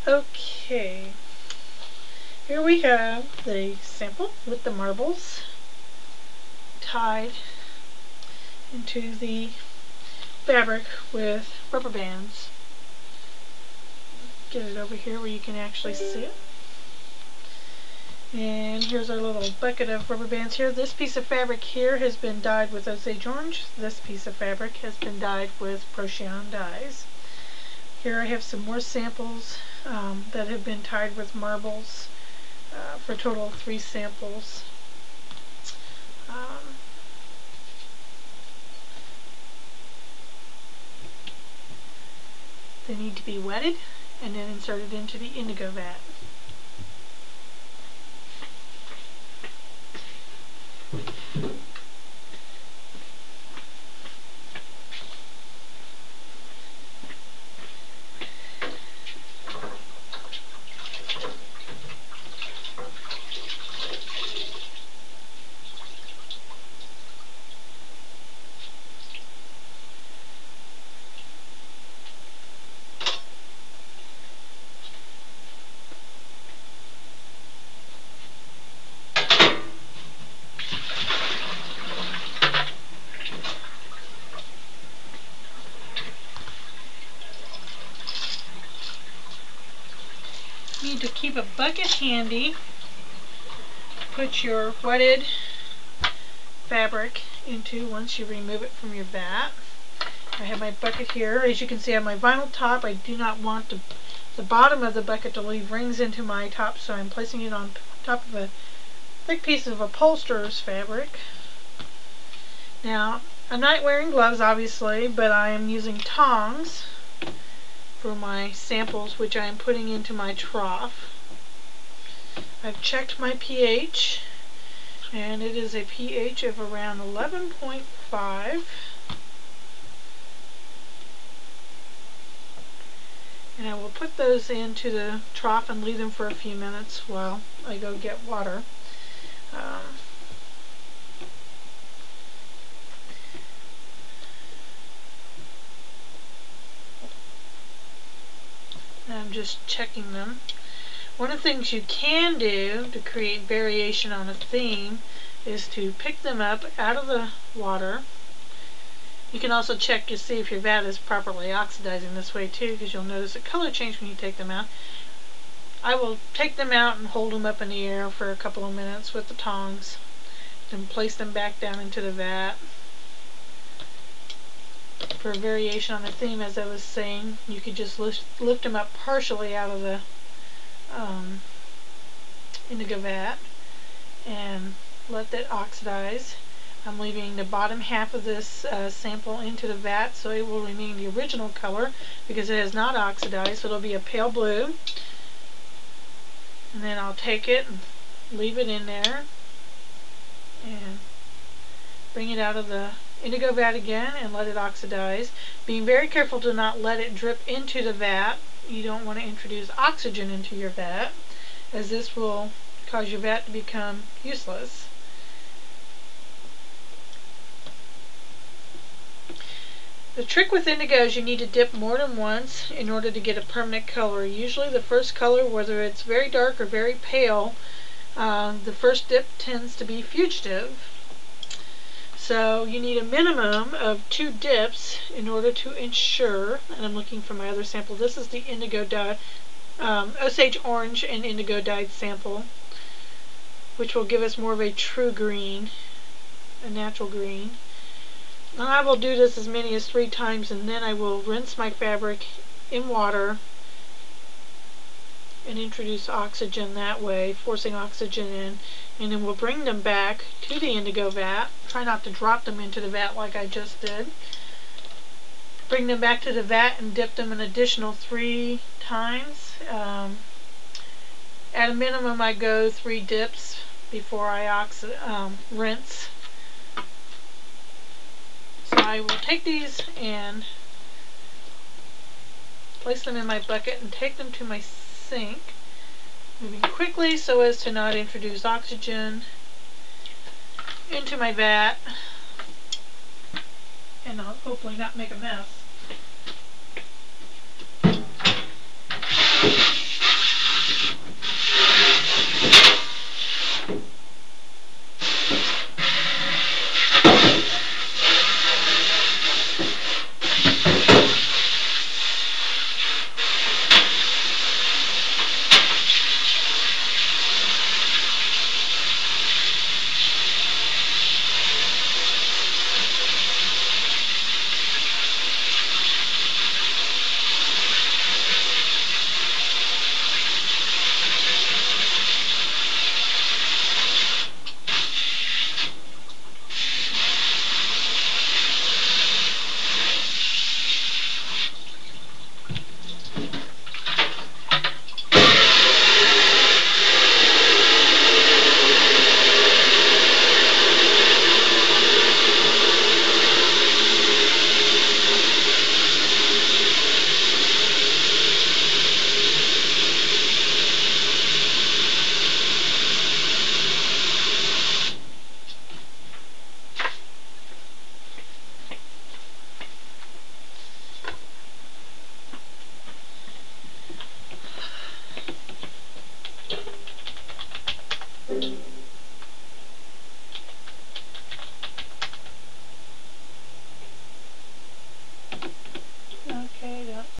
Okay, here we have the sample with the marbles tied into the fabric with rubber bands. Get it over here where you can actually see it. And here's our little bucket of rubber bands here. This piece of fabric here has been dyed with Osage orange. This piece of fabric has been dyed with Procyon dyes. Here I have some more samples that have been tied with marbles for a total of 3 samples. They need to be wetted and then inserted into the indigo vat. You need to keep a bucket handy. Put your wetted fabric into once you remove it from your vat. I have my bucket here. As you can see on my vinyl top, I do not want the bottom of the bucket to leave rings into my top, so I'm placing it on top of a thick piece of upholsterer's fabric. Now, I'm not wearing gloves obviously, but I am using tongs for my samples, which I am putting into my trough. I've checked my pH, and it is a pH of around 11.5. And I will put those into the trough and leave them for a few minutes while I go get water. I'm just checking them. One of the things you can do to create variation on a theme is to pick them up out of the water. You can also check to see if your vat is properly oxidizing this way too, because you'll notice a color change when you take them out. I will take them out and hold them up in the air for a couple of minutes with the tongs, then place them back down into the vat. For variation on the theme, as I was saying, you could just lift them up partially out of the indigo vat and let that oxidize. I'm leaving the bottom half of this sample into the vat so it will remain the original color because it has not oxidized, so it'll be a pale blue. And then I'll take it and leave it in there and bring it out of the indigo vat again and let it oxidize. Being very careful to not let it drip into the vat. You don't want to introduce oxygen into your vat, as this will cause your vat to become useless. The trick with indigo is you need to dip more than once in order to get a permanent color. Usually the first color, whether it's very dark or very pale, the first dip tends to be fugitive. So you need a minimum of 2 dips in order to ensure, and I'm looking for my other sample. This is the indigo dye, Osage orange and indigo dyed sample, which will give us more of a true green, a natural green. And I will do this as many as 3 times, and then I will rinse my fabric in water and introduce oxygen that way, forcing oxygen in, and then we'll bring them back to the indigo vat. Try not to drop them into the vat like I just did. Bring them back to the vat and dip them an additional 3 times. At a minimum I go 3 dips before I rinse. So I will take these and place them in my bucket and take them to my sink, moving quickly so as to not introduce oxygen into my vat and I'll hopefully not make a mess.